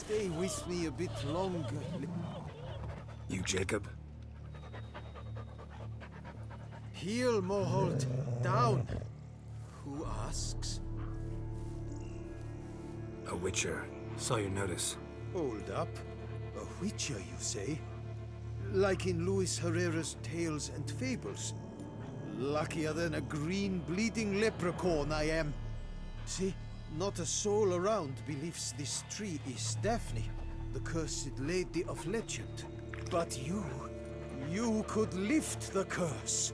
stay with me a bit longer. You, Jacob? Heel, Moholt. Down. Who asks? A witcher. Saw your notice. Hold up. A witcher, you say? Like in Luis Herrera's Tales and Fables. Luckier than a green bleeding leprechaun I am. See, not a soul around believes this tree is Daphne, the cursed lady of legend. But you could lift the curse.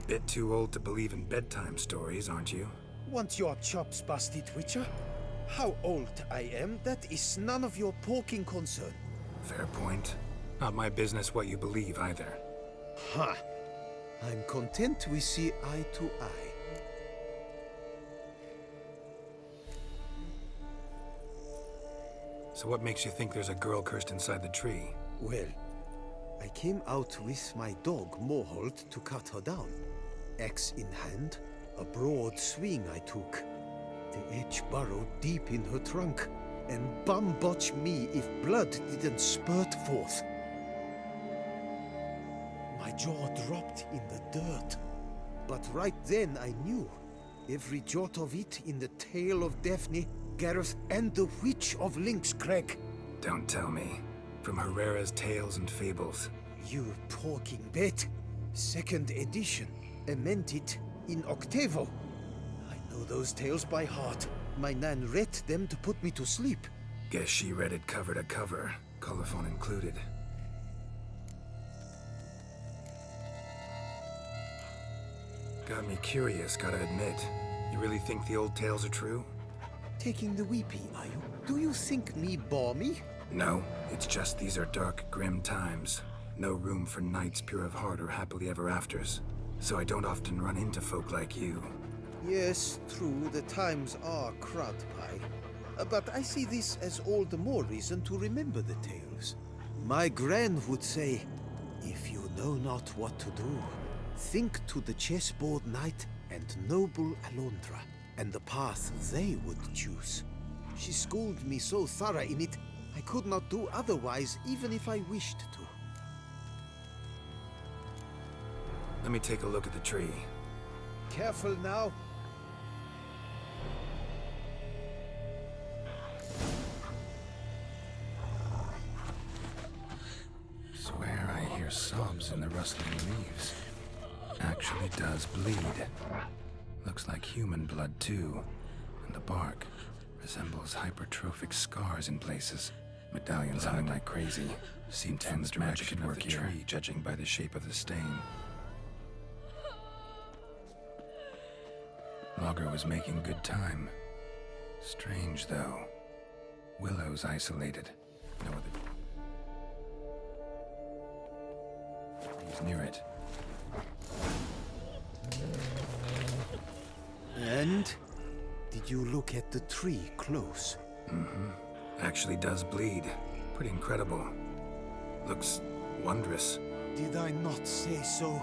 Bit too old to believe in bedtime stories, aren't you? Want your chops busted, Witcher? How old I am, that is none of your poking concern. Fair point. Not my business what you believe, either. Ha! I'm content we see eye to eye. So what makes you think there's a girl cursed inside the tree? Well, I came out with my dog, Moholt, to cut her down. Axe in hand, a broad swing I took. The edge burrowed deep in her trunk, and bum botch me if blood didn't spurt forth. My jaw dropped in the dirt. But right then I knew. Every jot of it in the tale of Daphne, Gareth, and the Witch of Lynxcrag. Don't tell me. From Herrera's Tales and Fables. You talking bet. Second edition. Amended in octavo. I know those tales by heart. My nan read them to put me to sleep. Guess she read it cover to cover, colophon included. Got me curious, gotta admit. You really think the old tales are true? Taking the weepy, are you? Do you think me balmy? No, it's just these are dark, grim times. No room for knights pure of heart or happily ever afters. So I don't often run into folk like you. Yes, true, the times are crud pie. But I see this as all the more reason to remember the tales. My gran would say, if you know not what to do, think to the chessboard knight and noble Alondra, and the path they would choose. She schooled me so thorough in it, I could not do otherwise even if I wished to. Let me take a look at the tree. Careful now. Swear I hear sobs in the rustling leaves. Actually does bleed. Looks like human blood too. And the bark resembles hypertrophic scars in places. Medallions humming like crazy. Seems from the direction of the tree, judging by the shape of the stain. Logger was making good time. Strange, though. Willow's isolated. No other trees near it. And? Did you look at the tree close? Mm-hmm. Actually does bleed. Pretty incredible. Looks wondrous. Did I not say so?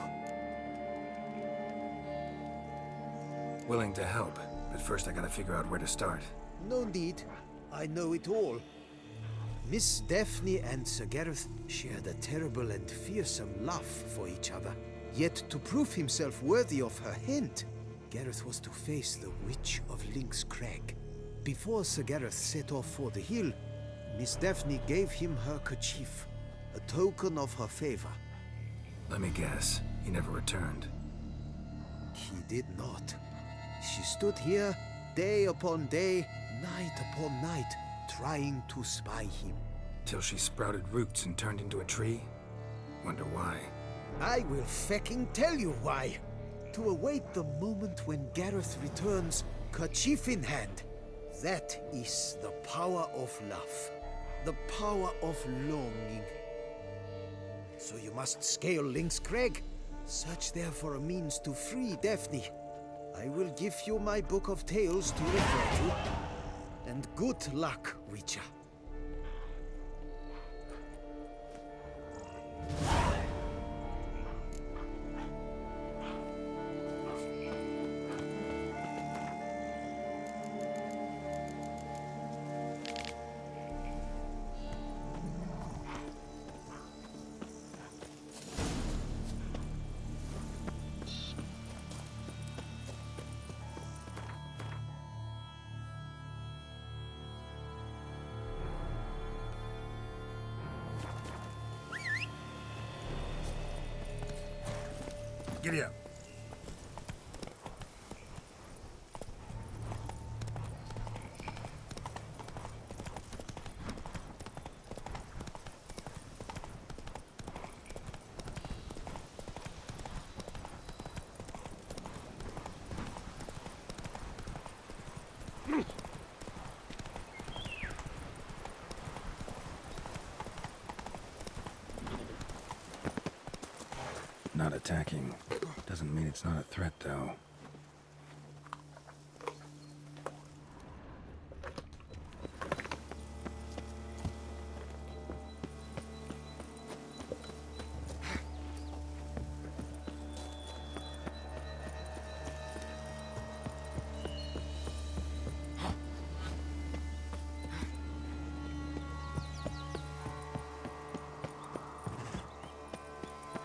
Willing to help, but first I gotta figure out where to start. No need. I know it all. Miss Daphne and Sir Gareth shared a terrible and fearsome love for each other. Yet to prove himself worthy of her hand, Gareth was to face the Witch of Lynxcrag. Before Sir Gareth set off for the hill, Miss Daphne gave him her kerchief, a token of her favor. Let me guess, he never returned. He did not. She stood here, day upon day, night upon night, trying to spy him. Till she sprouted roots and turned into a tree? Wonder why. I will fecking tell you why. To await the moment when Gareth returns, kerchief in hand. That is the power of love. The power of longing. So you must scale Lynxcrag. Search there for a means to free Daphne. I will give you my book of tales to refer to. And good luck, Witcher. Giddy up. Not attacking. Doesn't mean it's not a threat, though.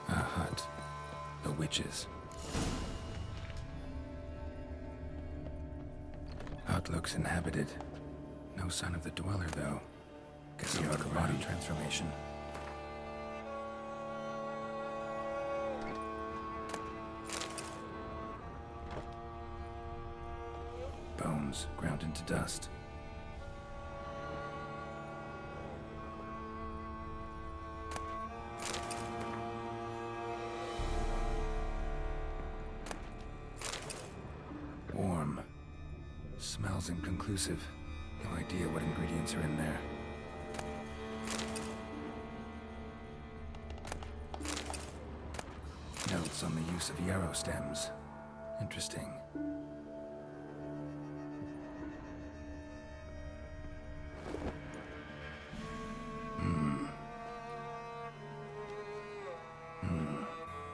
A hut. The witches. Hut looks inhabited. No sign of the dweller, though. Guess you have a body transformation. Bones ground into dust. Warm. Smells inconclusive. No idea what ingredients are in there. Notes on the use of yarrow stems. Interesting.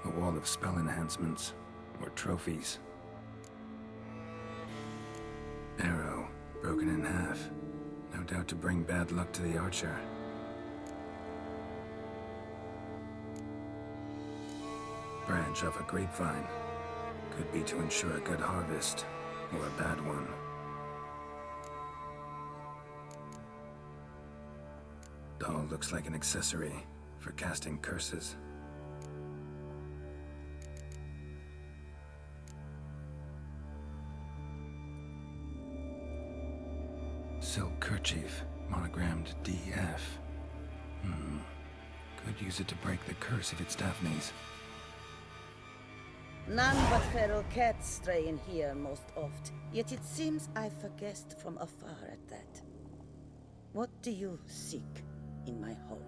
A wall of spell enhancements, or trophies. Arrow, broken in half. No doubt to bring bad luck to the archer. Branch off a grapevine. Could be to ensure a good harvest, or a bad one. Doll looks like an accessory for casting curses. Silk kerchief, monogrammed DF. Could use it to break the curse if it's Daphne's. None but feral cats stray in here most oft, yet it seems I've guessed from afar at that. What do you seek in my home?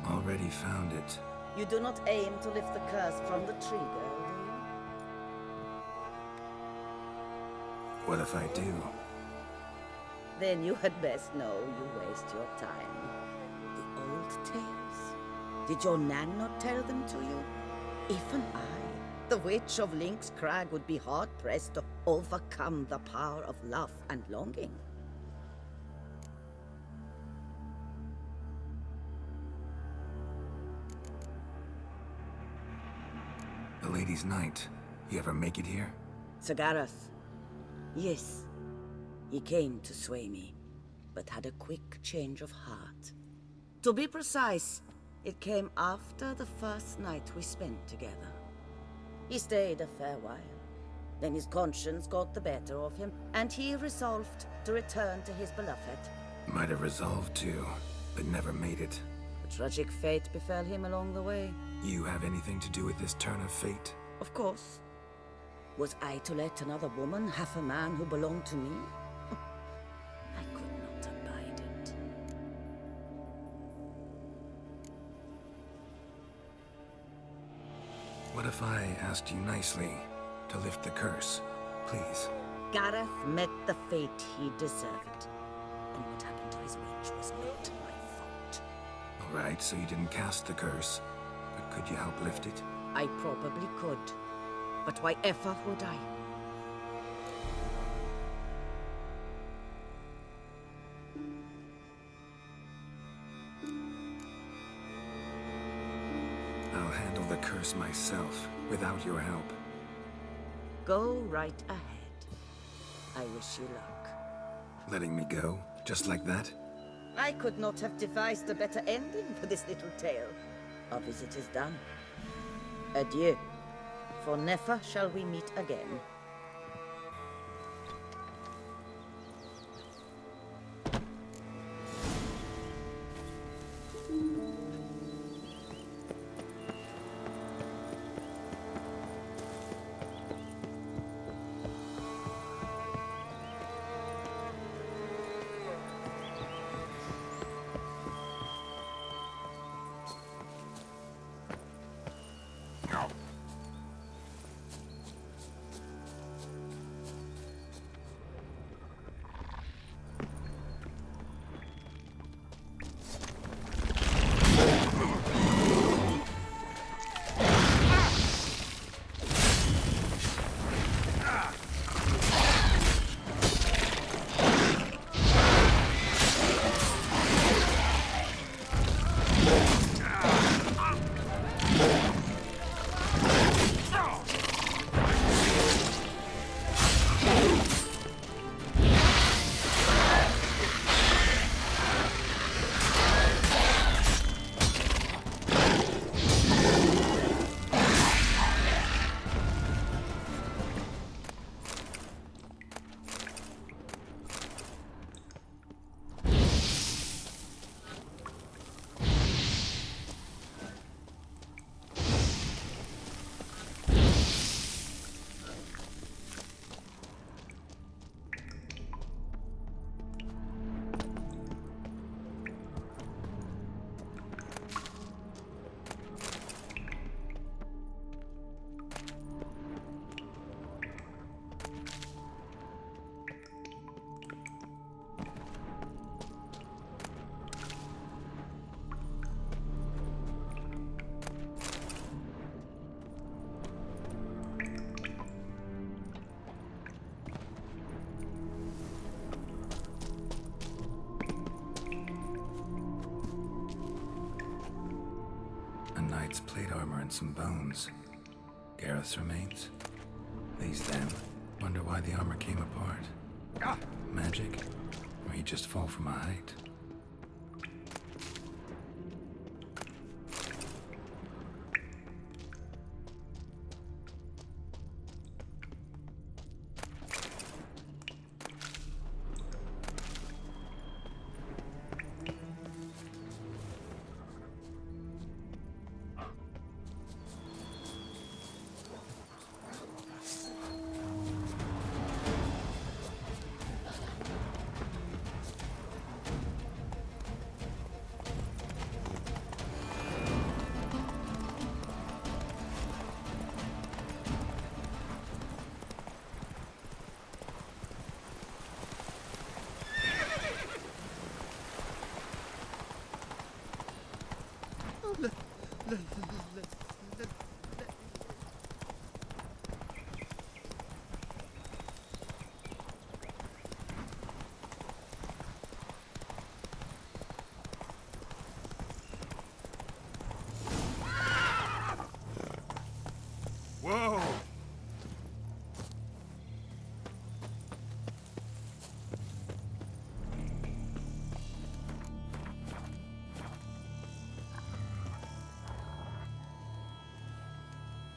Already found it. You do not aim to lift the curse from the tree, girl, do you? What if I do? Then you had best know you waste your time. The old tales? Did your Nan not tell them to you? Even I, the Witch of Link's Crag, would be hard-pressed to overcome the power of love and longing. The Lady's Knight. You ever make it here? Sir Gareth. Yes. He came to sway me, but had a quick change of heart. To be precise, it came after the first night we spent together. He stayed a fair while. Then his conscience got the better of him, and he resolved to return to his beloved. Might have resolved to, but never made it. A tragic fate befell him along the way. You have anything to do with this turn of fate? Of course. Was I to let another woman have a man who belonged to me? I could not abide it. What if I asked you nicely to lift the curse, please? Gareth met the fate he deserved. And what happened to his witch was not my fault. All right, so you didn't cast the curse, but could you help lift it? I probably could. But why ever would I? I'll handle the curse myself, without your help. Go right ahead. I wish you luck. Letting me go, just like that? I could not have devised a better ending for this little tale. Our visit is done. Adieu. For never shall we meet again. Knight's plate armor and some bones. Gareth's remains? These them. Wonder why the armor came apart. Magic? Or he'd just fall from a height? Whoa!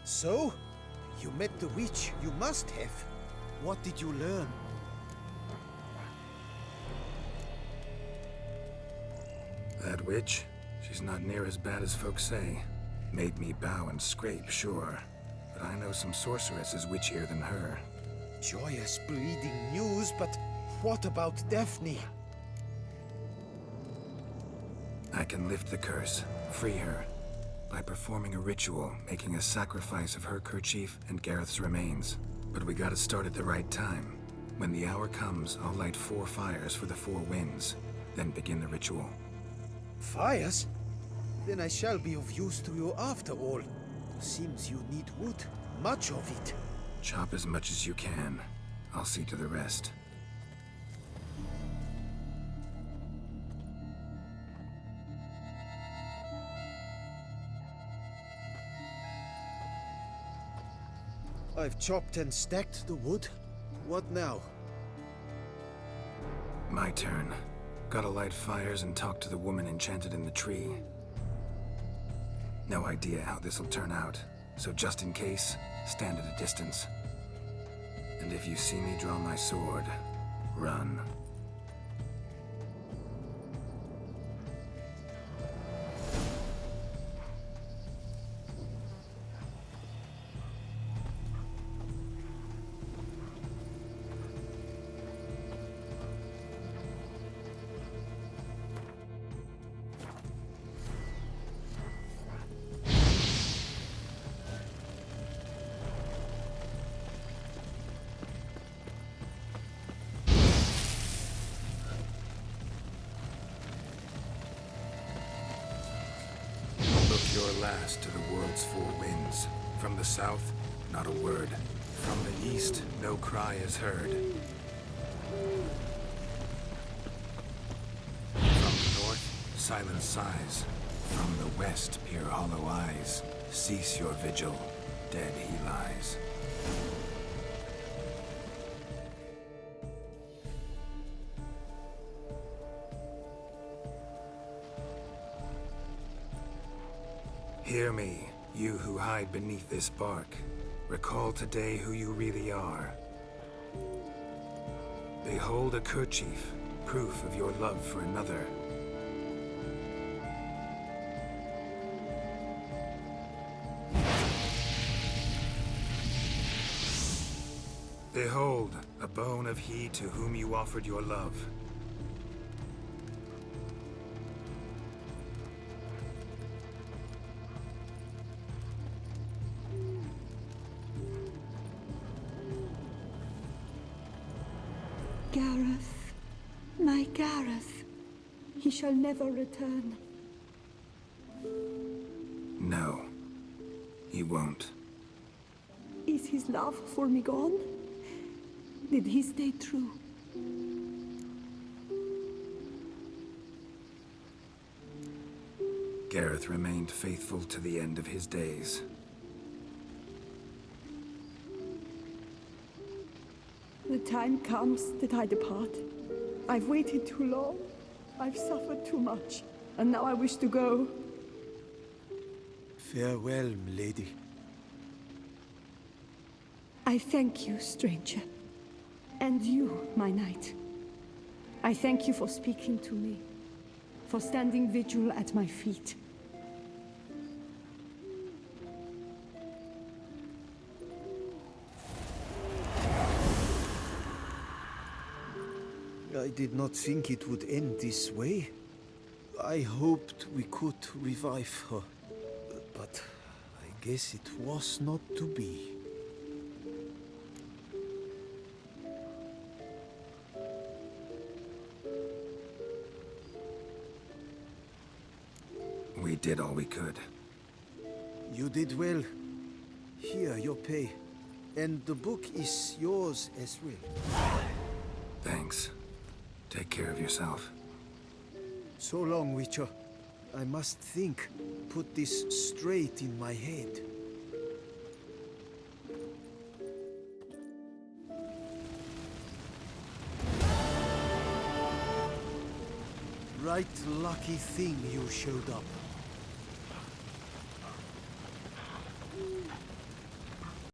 So? You met the witch, you must have. What did you learn? That witch? She's not near as bad as folks say. Made me bow and scrape, sure. But I know some sorceresses witchier than her. Joyous breeding news, but what about Daphne? I can lift the curse, free her, by performing a ritual, making a sacrifice of her kerchief and Gareth's remains. But we gotta start at the right time. When the hour comes, I'll light 4 fires for the 4 winds, then begin the ritual. Fires? Then I shall be of use to you after all. Seems you need wood. Much of it. Chop as much as you can. I'll see to the rest. I've chopped and stacked the wood. What now? My turn. Gotta light fires and talk to the woman enchanted in the tree. No idea how this'll turn out, so just in case, stand at a distance. And if you see me draw my sword, run. Your last to the world's four winds. From the south, not a word. From the east, no cry is heard. From the north, silent sighs. From the west, peer hollow eyes. Cease your vigil, dead he lies. Hear me, you who hide beneath this bark. Recall today who you really are. Behold a kerchief, proof of your love for another. Behold, a bone of he to whom you offered your love. Gareth, my Gareth, he shall never return. No, he won't. Is his love for me gone? Did he stay true? Gareth remained faithful to the end of his days. The time comes that I depart. I've waited too long. I've suffered too much. And now I wish to go. Farewell, milady. I thank you, stranger. And you, my knight. I thank you for speaking to me. For standing vigil at my feet. I did not think it would end this way. I hoped we could revive her. But I guess it was not to be. We did all we could. You did well. Here, your pay. And the book is yours as well. Thanks. Take care of yourself. So long, Witcher. I must think. Put this straight in my head. Right lucky thing you showed up.